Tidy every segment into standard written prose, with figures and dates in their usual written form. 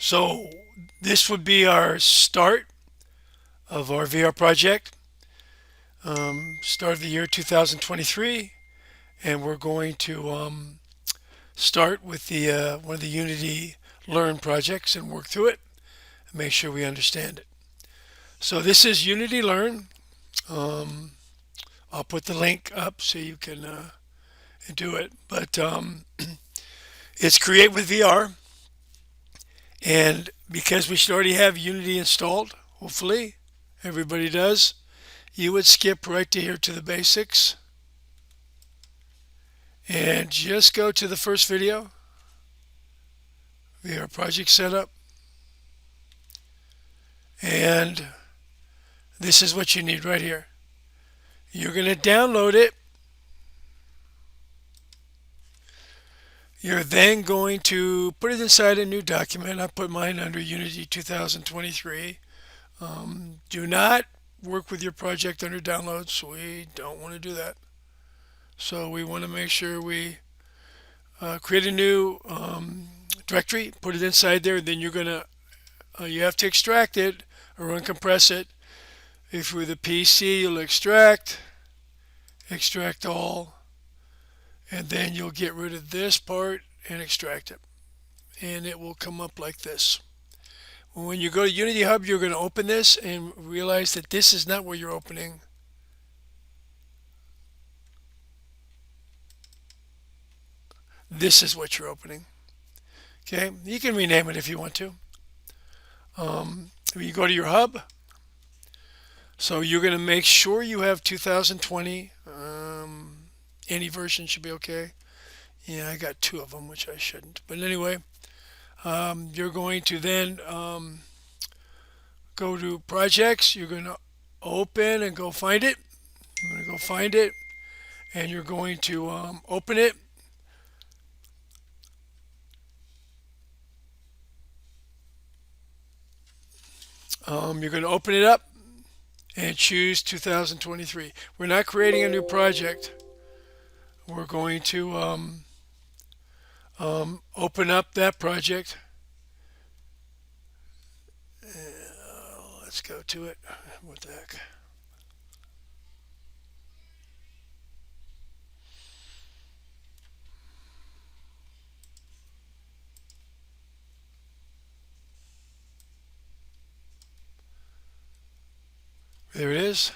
So this would be our start of our VR project, start of the year 2023, and we're going to start with the one of the Unity Learn projects and work through it and make sure we understand it. So this is Unity Learn. Um, I'll put the link up so you can do it. But it's Create with VR, and because we should already have Unity installed, hopefully everybody does, you would skip right to here to the basics and just go to the first video, VR project setup, and this is what you need right here. You're going to download it. You're then going to put it inside a new document. I put mine under Unity 2023. Do not work with your project under downloads. We don't want to do that. So we want to make sure we create a new directory, put it inside there, then you're going to, you have to extract it or uncompress it. If you're the PC, you'll extract all, and then you'll get rid of this part and extract it. And it will come up like this. When you go to Unity Hub, you're going to open this and realize that this is not where you're opening. This is what you're opening. Okay, you can rename it if you want to. You go to your hub, so you're going to make sure you have 2020. Any version should be okay. Yeah, I got two of them, which I shouldn't. But anyway, you're going to then go to projects. You're going to open and go find it. You're going to go find it, and you're going to open it. You're going to open it up and choose 2023. We're not creating a new project. We're going to open up that project. Let's go to it. What the heck? There it is.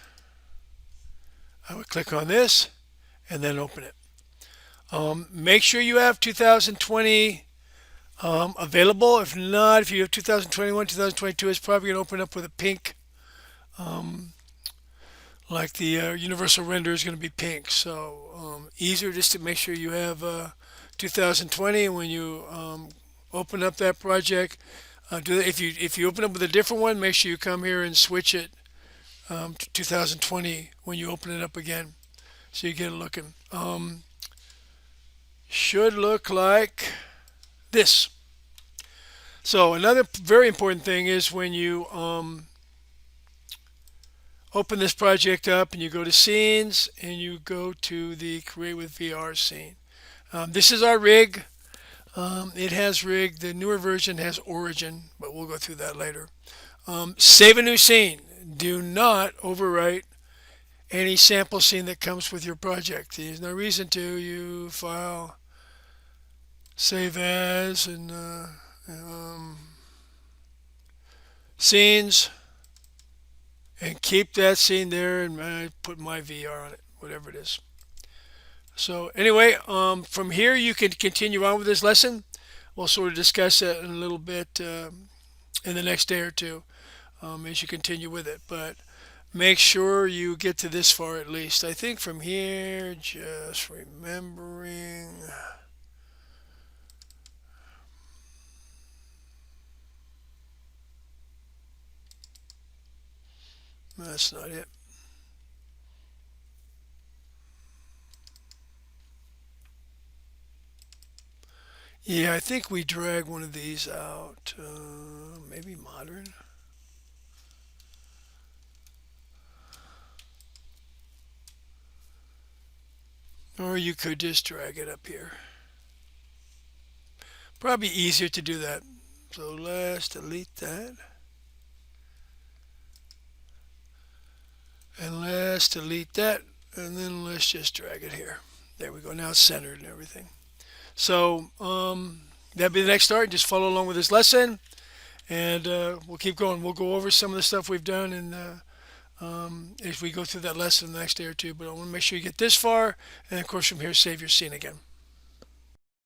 I would click on this and then open it. Make sure you have 2020 available. If not, if you have 2021, 2022, it's probably going to open up with a pink, like the universal render is going to be pink. So easier just to make sure you have 2020 when you open up that project. If you open up with a different one, make sure you come here and switch it to 2020 when you open it up again, so you get it looking. Should look like this. So another very important thing is when you open this project up and you go to scenes and you go to the Create with VR scene. This is our rig. It has rig. The newer version has origin, but we'll go through that later. Save a new scene. Do not overwrite any sample scene that comes with your project. There's no reason to. You file, save as, and scenes, and keep that scene there, and I put my VR on it, whatever it is. So anyway, from here you can continue on with this lesson. We'll sort of discuss it in a little bit in the next day or two as you continue with it. But make sure you get to this far at least. I think from here, just remembering. That's not it. Yeah, I think we drag one of these out. Maybe modern. Or you could just drag it up here. Probably easier to do that. So let's delete that. And let's delete that. And then let's just drag it here. There we go. Now it's centered and everything. So that'll be the next start. Just follow along with this lesson. And we'll keep going. We'll go over some of the stuff we've done and as we go through that lesson the next day or two. But I want to make sure you get this far. And of course, from here, save your scene again.